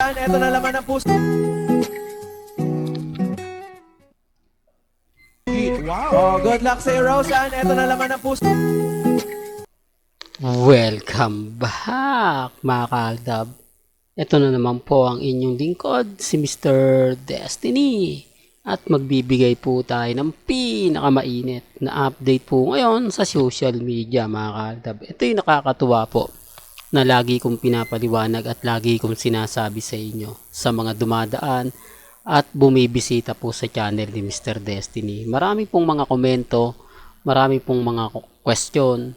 Ito na laman ng puso. Wow. Oh, good luck sa Roseanne. Ito na laman ng puso. Welcome back mga kaaldab. Ito na naman po ang inyong lingkod, si Mr. Destiny. At magbibigay po tayo ng pinakamainit na update po ngayon sa social media mga kaaldab. Ito yung nakakatuwa po na lagi kong pinapaliwanag at lagi kong sinasabi sa inyo sa mga dumadaan at bumibisita po sa channel ni Mr. Destiny. Marami pong mga komento, marami pong mga question,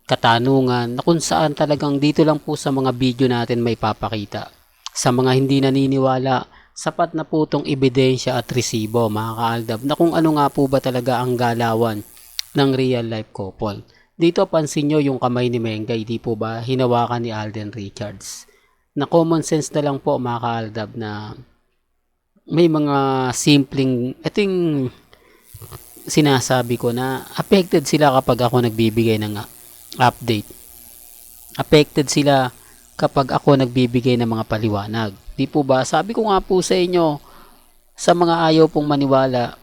katanungan na kung saan talagang dito lang po sa mga video natin may papakita. Sa mga hindi naniniwala, sapat na po itong ebidensya at resibo mga kaaldab na kung ano nga po ba talaga ang galawan ng real life couple. Dito pansin nyo yung kamay ni Mengay, di po ba hinawakan ni Alden Richards. Na common sense na lang po mga kaaldab na may mga simpleng, ito yung sinasabi ko na affected sila kapag ako nagbibigay ng update. Affected sila kapag ako nagbibigay ng mga paliwanag. Di po ba? Sabi ko nga po sa inyo, sa mga ayaw pong maniwala,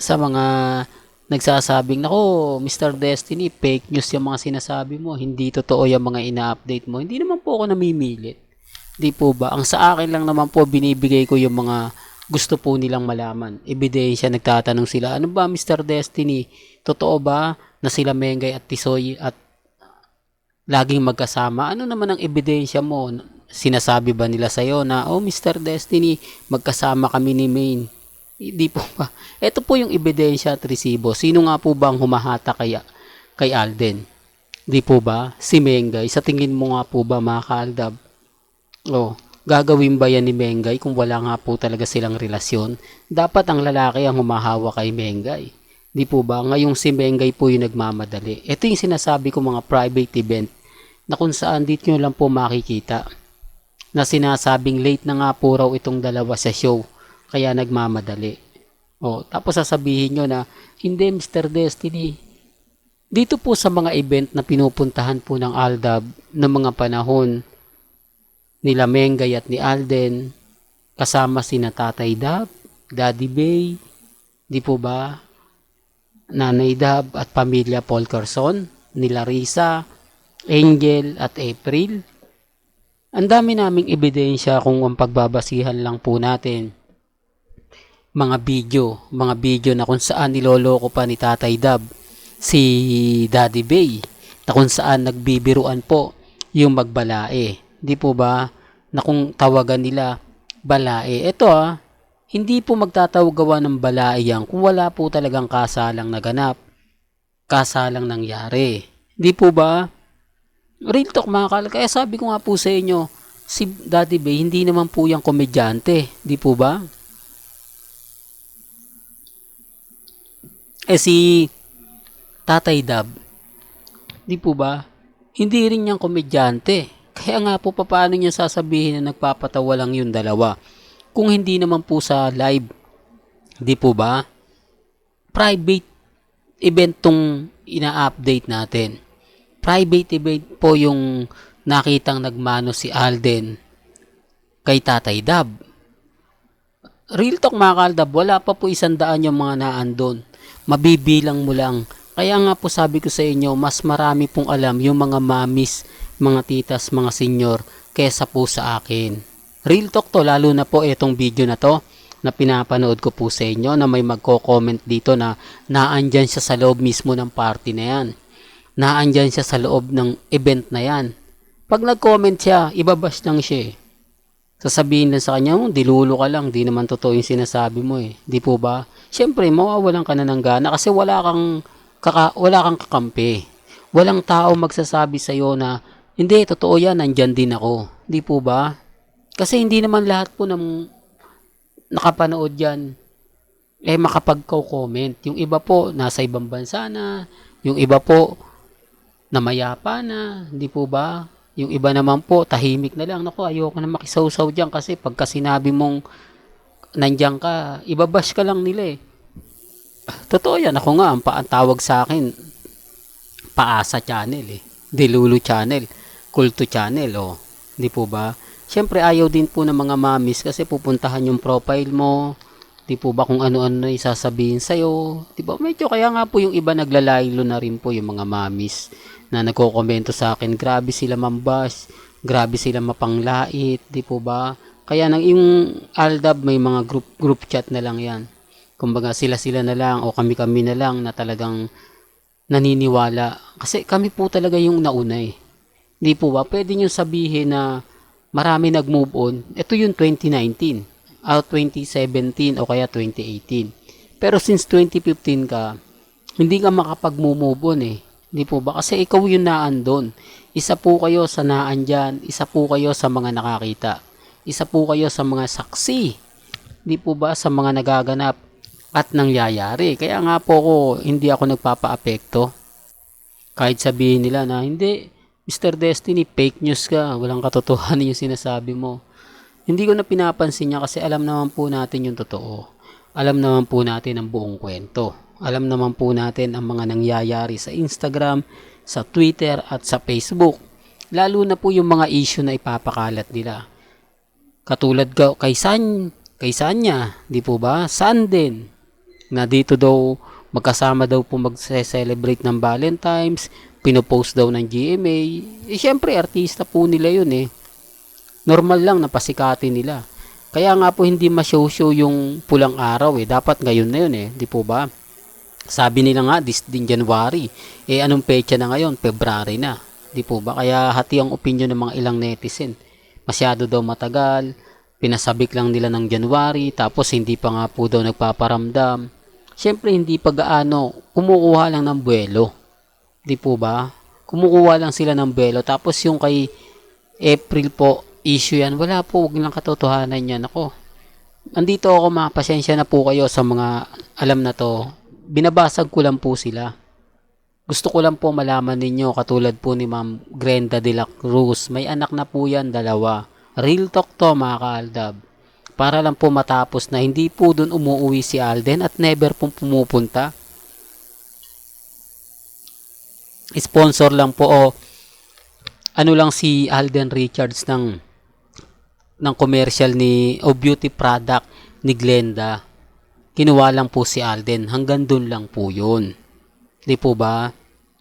sa mga nagsasabing, nako, Mr. Destiny, fake news yung mga sinasabi mo, hindi totoo yung mga ina-update mo. Hindi naman po ako namimilit. Di po ba? Ang sa akin lang naman po, binibigay ko yung mga gusto po nilang malaman. Ebidensya, nagtatanong sila, ano ba Mr. Destiny? Totoo ba na sila Mengay at Tisoy at laging magkasama? Ano naman ang ebidensya mo? Sinasabi ba nila sa'yo na, oh Mr. Destiny, magkasama kami ni Maine? Hindi po ba? Ito po yung ebidensya at resibo. Sino nga po ba ang humahata kay Alden? Di po ba? Si Mengay. Sa tingin mo nga po ba mga kaaldab? Oh, gagawin ba yan ni Mengay kung wala nga po talaga silang relasyon? Dapat ang lalaki ang humahawa kay Mengay. Di po ba? Ngayong si Mengay po yung nagmamadali. Ito yung sinasabi ko mga private event na kung saan dito nyo lang po makikita na sinasabing late na nga po raw itong dalawa sa show kaya nagmamadali. O, tapos sasabihin nyo na hindi Mr. Destiny. Dito po sa mga event na pinupuntahan po ng Aldab ng mga panahon nila Mengay at ni Alden, kasama sina Tatay Dab, Daddy Bay, di po ba? Nanay Dab at pamilya Paul Carson, nila Risa, Angel at April. Ang dami naming ebidensya kung ang pagbabasihan lang po natin. Mga video na kung saan niloloko pa ni Tatay Dab si Daddy Bay, na kung saan nagbibiruan po yung magbalae. Di po ba? Na kung tawagan nila balae. Ito hindi po magtatawagawa ng balae yan kung wala po talagang kasalang naganap, kasalang nangyari. Di po ba? Real talk mga kal. Kaya sabi ko nga po sa inyo, si Daddy Bay hindi naman po yung komedyante. Di po ba? Si Tatay Dab, di po ba? Hindi rin niyang komedyante. Kaya nga po paano niya sasabihin na nagpapatawa lang yung dalawa? Kung hindi naman po sa live, di po ba? Private event tong ina-update natin. Private event po yung nakitang nagmano si Alden kay Tatay Dab. Real talk mga kaaldab, wala pa po 100 yung mga naandon. Mabibilang mo lang. Kaya nga po sabi ko sa inyo, mas marami pong alam yung mga mamis, mga titas, mga senyor kesa po sa akin. Real talk to, lalo na po itong video na to na pinapanood ko po sa inyo na may magko-comment dito na naandyan siya sa loob mismo ng party na yan. Naandyan siya sa loob ng event na yan. Pag nag-comment siya, ibabash lang siya. Sasabihin lang sa kanya, dilulo ka lang, di naman totoo yung sinasabi mo eh. Di po ba? Siyempre, mawawalan ka na ng gana kasi wala kang kakampi. Walang tao magsasabi sa iyo na, hindi, totoo yan, nandyan din ako. Di po ba? Kasi hindi naman lahat po ng nakapanood yan, makapag-comment. Yung iba po, nasa ibang bansa na. Yung iba po, namayapa na. Di po ba? Yung iba naman po, tahimik na lang. Naku, ayoko na makisawsaw dyan kasi pagka sinabi mong nandiyan ka, ibabash ka lang nila eh. Totoo yan. Ako nga, ang tawag sa akin, Paasa Channel eh. Delulu Channel. Kulto Channel. Di po ba? Syempre ayaw din po ng mga mamis kasi pupuntahan yung profile mo. Di po ba kung ano-ano na isasabihin sa'yo. Di ba? Medyo kaya nga po yung iba naglalaylo na rin po yung mga mamis na nagko-komento sa akin. Grabe sila mambash. Grabe sila mapanglait. Di po ba? Kaya nang yung Aldab may mga group chat na lang yan. Kumbaga sila na lang o kami na lang na talagang naniniwala. Kasi kami po talaga yung nauna eh. Di po ba? Pwede nyo sabihin na marami nag-move on. Ito yung 2019, 2017 o kaya 2018. Pero since 2015 ka, hindi ka makapag-move on eh. Hindi po ba? Kasi ikaw yung naan doon. Isa po kayo sa naan dyan. Isa po kayo sa mga nakakita. Isa po kayo sa mga saksi. Hindi po ba? Sa mga nagaganap at nangyayari. Kaya nga po hindi ako nagpapa-apekto. Kahit sabihin nila na hindi, Mr. Destiny, fake news ka. Walang katotohanan yung sinasabi mo. Hindi ko na pinapansin niya kasi alam naman po natin yung totoo. Alam naman po natin ang buong kwento. Alam naman po natin ang mga nangyayari sa Instagram, sa Twitter at sa Facebook. Lalo na po yung mga issue na ipapakalat nila. Katulad kay Sanya, di po ba? Sanden, na dito daw magkasama daw po mag-celebrate ng Valentine's, pinopost daw ng GMA. Syempre artista po nila yun eh. Normal lang na pasikatin nila. Kaya nga po hindi ma-show yung pulang araw eh. Dapat ngayon na yun eh. Di po ba? Sabi nila nga this din January. Anong petsa na ngayon? February na. Di po ba? Kaya hati ang opinion ng mga ilang netizen. Masyado daw matagal. Pinasabik lang nila ng January. Tapos hindi pa nga po daw nagpaparamdam. Siyempre hindi pa gaano. Kumukuha lang ng buwelo. Di po ba? Kumukuha lang sila ng buwelo. Tapos yung kay April po, issue yan. Wala po, huwag lang katotohanan yan. Ako, andito ako, pasensya na po kayo sa mga alam na to. Binabasag ko lang po sila. Gusto ko lang po malaman ninyo, katulad po ni Ma'am Grenda de la Cruz. May anak na po yan, 2. Real talk to mga kaaldab. Para lang po matapos na hindi po dun umuwi si Alden at never pong pumupunta. Sponsor lang po ano lang si Alden Richards ng commercial o beauty product ni Glenda. Kinuha lang po si Alden. Hanggang dun lang po yun. Di po ba?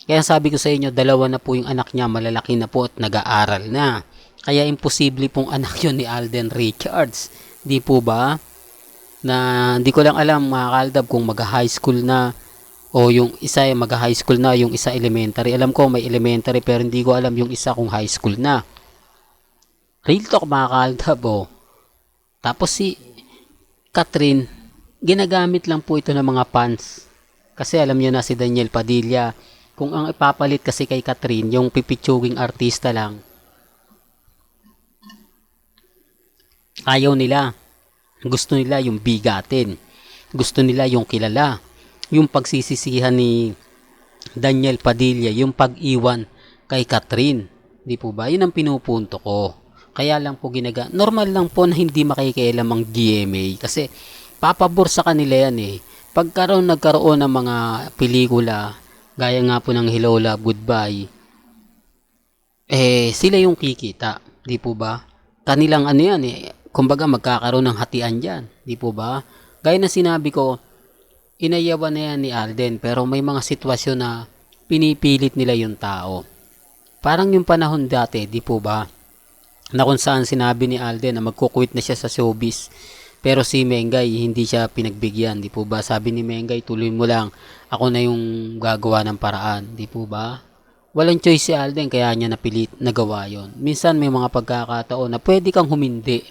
Kaya sabi ko sa inyo, 2 na po yung anak niya. Malalaki na po at nag-aaral na. Kaya imposible pong anak yun ni Alden Richards. Di po ba? Na hindi ko lang alam mga kaaldab kung mag-high school na o yung isa ay mag-high school na, yung isa elementary. Alam ko may elementary pero hindi ko alam yung isa kung high school na. Real talk mga kaaldab. Tapos si Catherine, ginagamit lang po ito ng mga fans. Kasi alam niyo na si Daniel Padilla, kung ang ipapalit kasi kay Catherine, yung pipitsuging artista lang, ayaw nila. Gusto nila yung bigatin. Gusto nila yung kilala. Yung pagsisisihan ni Daniel Padilla, yung pag-iwan kay Catherine. Di po ba? Yun ang pinupunto ko. Kaya lang po normal lang po na hindi makikialam ang GMA. Kasi papabor sa kanila yan eh. Nagkaroon ng mga pelikula, gaya nga po ng Hello Love Goodbye, sila yung kikita. Di po ba? Kanilang ano yan eh. Kumbaga magkakaroon ng hatian dyan. Di po ba? Gaya na sinabi ko, inayawan na yan ni Alden pero may mga sitwasyon na pinipilit nila yung tao. Parang yung panahon dati, di po ba? Na kung saan sinabi ni Alden na magkukwit na siya sa showbiz. Pero si Mengay hindi siya pinagbigyan, di po ba? Sabi ni Mengay, tuloy mo lang. Ako na yung gagawa ng paraan, di po ba? Walang choice si Alden kaya niya napilit nagawa yon. Minsan may mga pagkakataon na pwede kang humindi.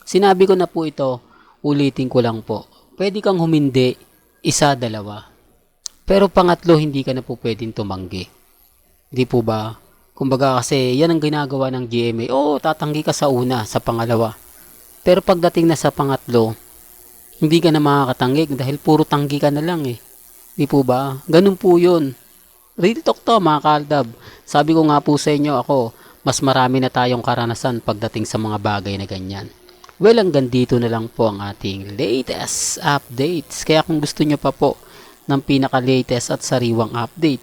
Sinabi ko na po ito, ulitin ko lang po. Pwede kang humindi, 1, 2. Pero pangatlo, hindi ka na po pwedeng tumanggi. Di po ba? Kumbaga kasi yan ang ginagawa ng GMA. Tatanggi ka sa una, sa pangalawa. Pero pagdating na sa pangatlo, hindi ka na makakatanggi dahil puro tanggi ka na lang eh. Di po ba? Ganun po yun. Real talk to mga kaaldab. Sabi ko nga po sa inyo mas marami na tayong karanasan pagdating sa mga bagay na ganyan. Well, hanggang dito na lang po ang ating latest updates. Kaya kung gusto nyo pa po ng pinaka-latest at sariwang update,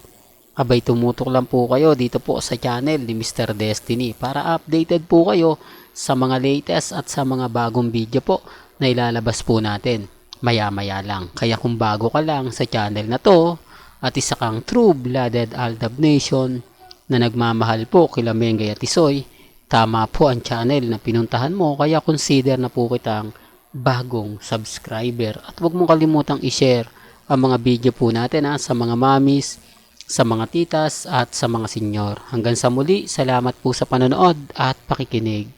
tumutok lang po kayo dito po sa channel ni Mr. Destiny para updated po kayo sa mga latest at sa mga bagong video po na ilalabas po natin maya-maya lang. Kaya kung bago ka lang sa channel na to at isa kang true-blooded Aldab Nation na nagmamahal po kila Mengay at Isoy, tama po ang channel na pinuntahan mo, kaya consider na po kitang bagong subscriber. At huwag mong kalimutang i-share ang mga video po natin sa mga mamis, sa mga titas at sa mga senyor. Hanggang sa muli, salamat po sa panonood at pakikinig.